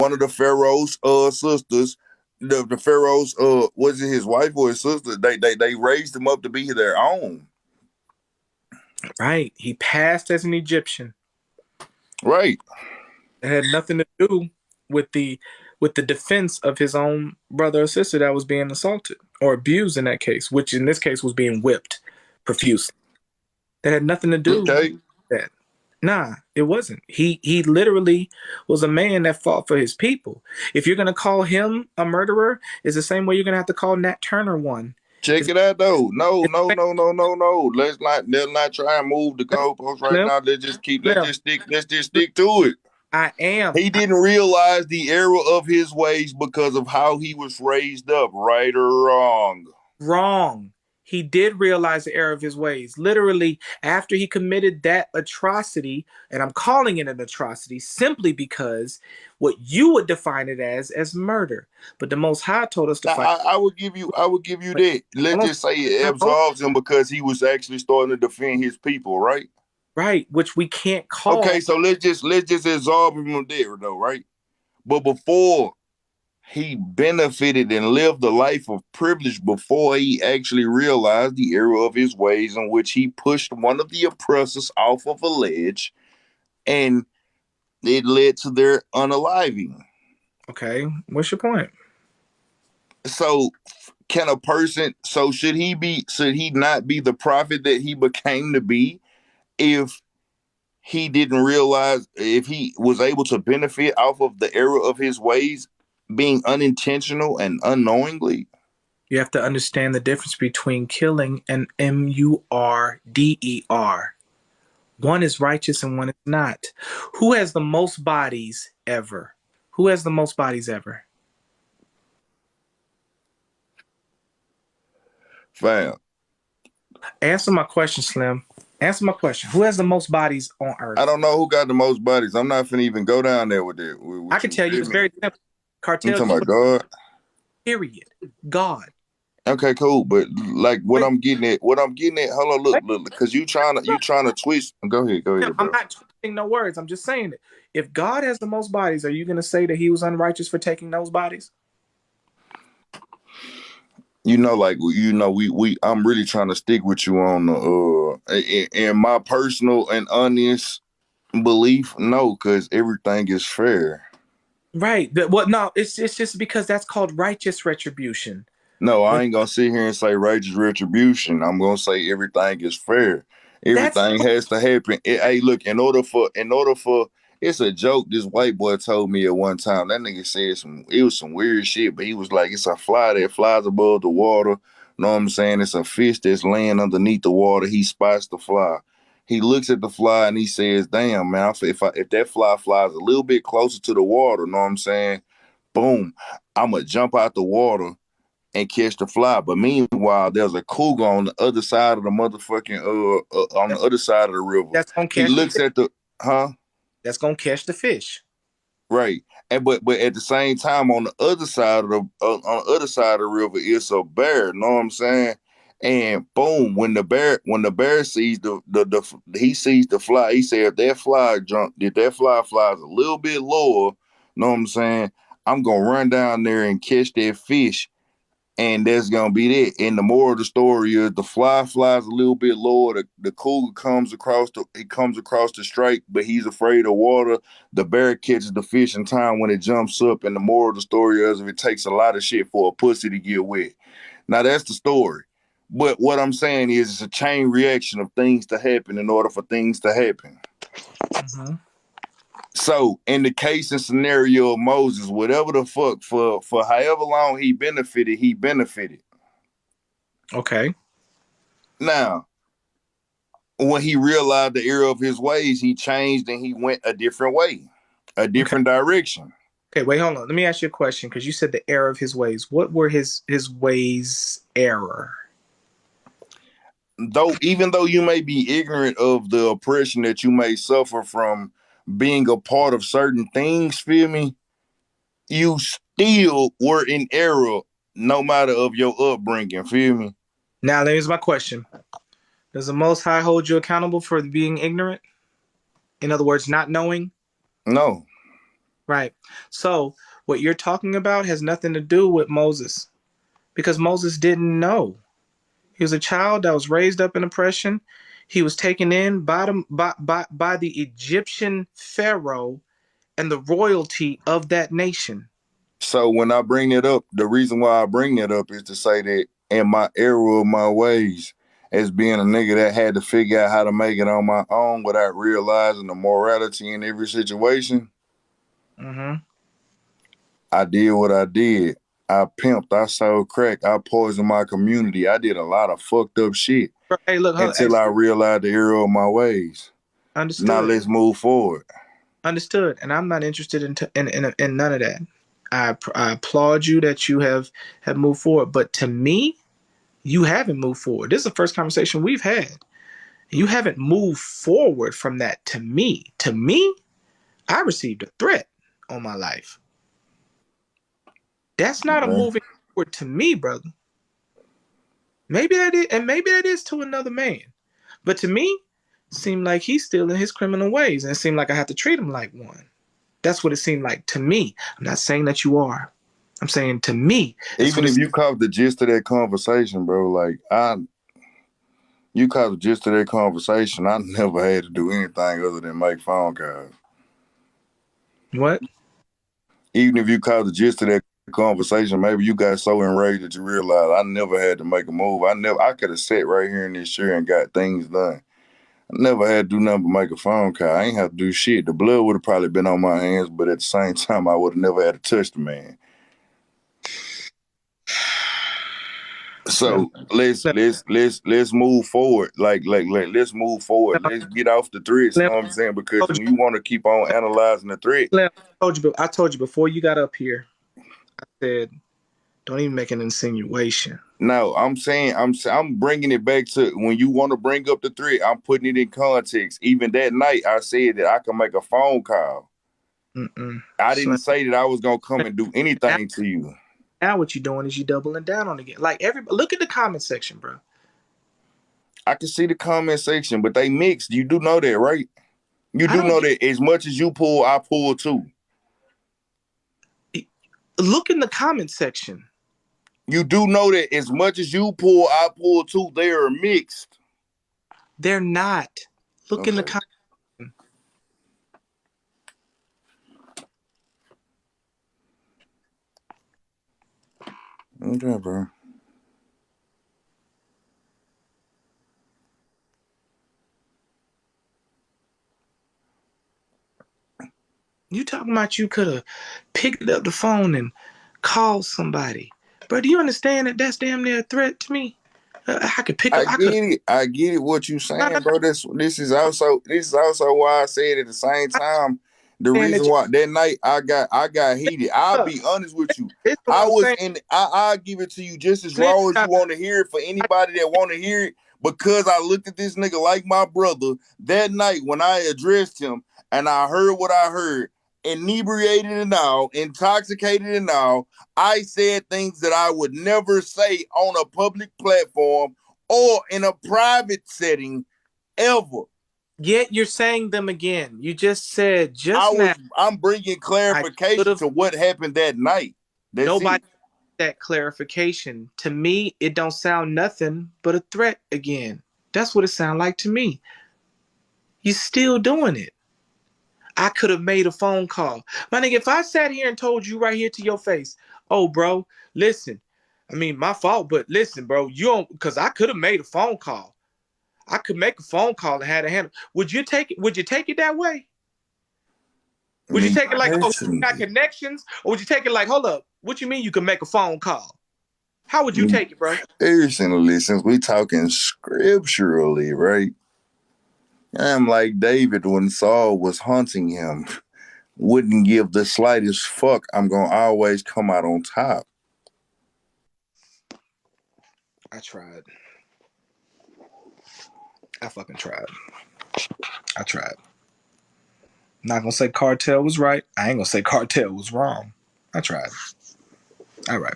one of the Pharaoh's sisters. The Pharaoh's was it his wife or his sister? They raised him up to be their own. Right. He passed as an Egyptian. Right. It had nothing to do with the defense of his own brother or sister that was being assaulted or abused in that case, which in this case was being whipped profusely. That had nothing to do with Okay. that. Nah, it wasn't. He literally was a man that fought for his people. If you're gonna call him a murderer, it's the same way you're gonna have to call Nat Turner one. Check It's, it out though. No, it's no, no, no, no, no. Let's not try and move the goalposts right Slim, now. Slim, Let's just stick to it. I am He didn't realize the error of his ways because of how he was raised up, right or wrong. wrong. He did realize the error of his ways. Literally, after he committed that atrocity, and I'm calling it an atrocity simply because what you would define it as murder. But the Most High told us to Now, fight. I would give you that. Let's Hold just say it on, hold on. absolves him because he was actually starting to defend his people, right? Right, which we can't Okay, call. so let's just absolve him of that, though, right? But before he benefited and lived a life of privilege before he actually realized the error of his ways in which he pushed one of the oppressors off of a ledge and it led to their unaliving. Okay, what's your point? So can a person should he not be the prophet that he became to be if he didn't realize if he was able to benefit off of the error of his ways being unintentional and unknowingly? You have to understand the difference between killing and murder. One is righteous and one is not. Who has the most bodies ever? Who has the most bodies ever? Fam, Answer my question, Slim. Answer my question. Who has the most bodies on I Earth? don't know who got the most bodies. I'm not finna even go down there with that I with can you. tell you Feel it's me? very simple. I'm Cartel talking killer, about God. period. God. Okay, cool. But like Wait, what I'm getting at, hold on, wait, look, because you trying to twist. Go Slim. ahead, I'm bro. not twisting no words. I'm just saying it. If God has the most bodies, are you going to say that he was unrighteous for taking those bodies? We I'm really trying to stick with you on the in my personal and honest belief, no, because everything is fair. Right. Well, no, it's just because that's called righteous retribution. No, I When ain't gonna sit here and say righteous retribution. I'm gonna say everything is fair. that's Everything has to happen. Hey, look, in order for it's a joke this white boy told me at one time. That nigga said it was some weird shit, but he was like, it's a fly that flies above the water. Know what I'm saying? It's a fish that's laying underneath the water. He spots the fly. He looks at the fly and he says, damn, man, if that fly flies a little bit closer to the water, know what I'm saying? Boom, I'ma jump out the water and catch the fly. But meanwhile, there's a cougar on the other side of the motherfucking on the that's other side of the river. that's gonna He catch the looks fish. at the huh That's gonna catch the fish. right, and but at the same time on the other side of the river it's a bear. Know what I'm saying? And boom, when the bear sees he sees the fly. He said if that fly flies a little bit lower, know what I'm saying? I'm gonna run down there and catch that fish and that's gonna be that. And the moral of the story is the fly flies a little bit lower. The cougar comes across the strike, but he's afraid of water. The bear catches the fish in time when it jumps up. And the moral of the story is if it takes a lot of shit for a pussy to get wet. Now that's the story. But what I'm saying is it's a chain reaction of things to happen in order for things to happen. Hmm. So in the case and scenario of Moses, whatever the fuck for however long he benefited, he benefited. Okay. Now, when he realized the error of his ways, he changed and he went a different way, a Okay. different direction. Okay. Wait. Hold on. Let me ask you a question because you said the error of his ways. What were his ways error? Even though you may be ignorant of the oppression that you may suffer from being a part of certain things, feel me? You still were in error no matter of your upbringing, feel me? Now, here's my question: does the Most High hold you accountable for being ignorant? In other words, not knowing. No. Right. So what you're talking about has nothing to do with Moses because Moses didn't know. He was a child that was raised up in oppression. He was taken in by the Egyptian pharaoh and the royalty of that nation. So when I bring it up, the reason why I bring it up is to say that in my error of my ways, as being a nigga that had to figure out how to make it on my own without realizing the morality in every situation, Mm-hmm. I did what I did. I pimped, I sold crack, I poisoned my community. I did a lot of fucked up shit Hey, look, hold on. Hey, until I realized the error of my ways. Now understood. let's move forward. Understood. And I'm not interested in none of that. I applaud you that you have moved forward, but to me, you haven't moved forward. This is the first conversation we've had. You haven't moved forward from that to me. To me, I received a threat on my life. That's not a Okay. moving forward to me, brother. Maybe that is, and maybe that is to another man. But to me, it seemed like he's still in his criminal ways, and it seemed like I have to treat him like one. That's what it seemed like to me. I'm not saying that you are. I'm saying to me, that's Even what if it's. you caught the gist of that conversation, bro, like you caught the gist of that conversation, I never had to do anything other than make phone calls. What? Even if you caught the gist of that conversation, maybe you got so enraged that you realized I never had to make a move. I could have sat right here in this chair and got things done. I never had to do nothing but make a phone call. I ain't have to do shit. The blood would have probably been on my hands, but at the same time, I would have never had to touch the man. Slim. So let's move forward. Like let's move forward. Let's get off the threats. You Slim, know what I'm saying? Because told when you want to keep on analyzing the threat, Slim, I told you before you got up here. I said, don't even make an insinuation. no, I'm bringing it back to when you want to bring up the threat. I'm putting it in context. Even that night, I said that I can make a phone call. Mm-mm. I didn't Slim. say that I was gonna come and do Now, anything to you. now what you're doing is you doubling down on it again. Like look at the comment section, bro. I can see the comment section, but they mixed. You do know that, right? You I do don't know get. that as much as you pull, I pull too. Look in the comment section. You do know that as much as you pull, I pull too. They are mixed. They're not. Look in the Okay. comment. Okay, bro. You talking about you could have picked up the phone and called somebody, bro? Do you understand that that's damn near a threat to me? I could pick I up. I could. get it. I get it. What you No, no, saying, bro? This is also why I said at the same I'm time. The saying reason that you. why that night I got heated. I'll be honest with you. This is what I I'm was saying. in. I'll give it to you just as Slim, raw as you want to hear it for anybody that want to hear it. Because I looked at this nigga like my brother that night when I addressed him and I heard what I heard, inebriated and all, intoxicated and all. I said things that I would never say on a public platform or in a private setting ever. yet you're saying them again. You just said just now. I'm bringing I should clarification have. to what happened that night. That's Nobody it. that clarification. To me, it don't sound nothing but a threat again. That's what it sounds like to me. You still doing it. I could have made a phone call. My nigga, if I sat here and told you right here to your face, oh, bro, listen, I mean, my fault, but listen, bro, you don't, because I could have made a phone call. I could make a phone call and had a handle. Would you take it? Would you take it that way? Would you Me take it like, oh, you got personally, connections? Or would you take it like, hold up, what you mean you can make a phone call? How would you me take it, bro? personally, since we talking scripturally, right? I'm like David when Saul was hunting him, wouldn't give the slightest fuck. I'm gonna always come out on top. I tried. I fucking tried. I tried. Not gonna say cartel was right. I ain't gonna say cartel was wrong. I tried. All right.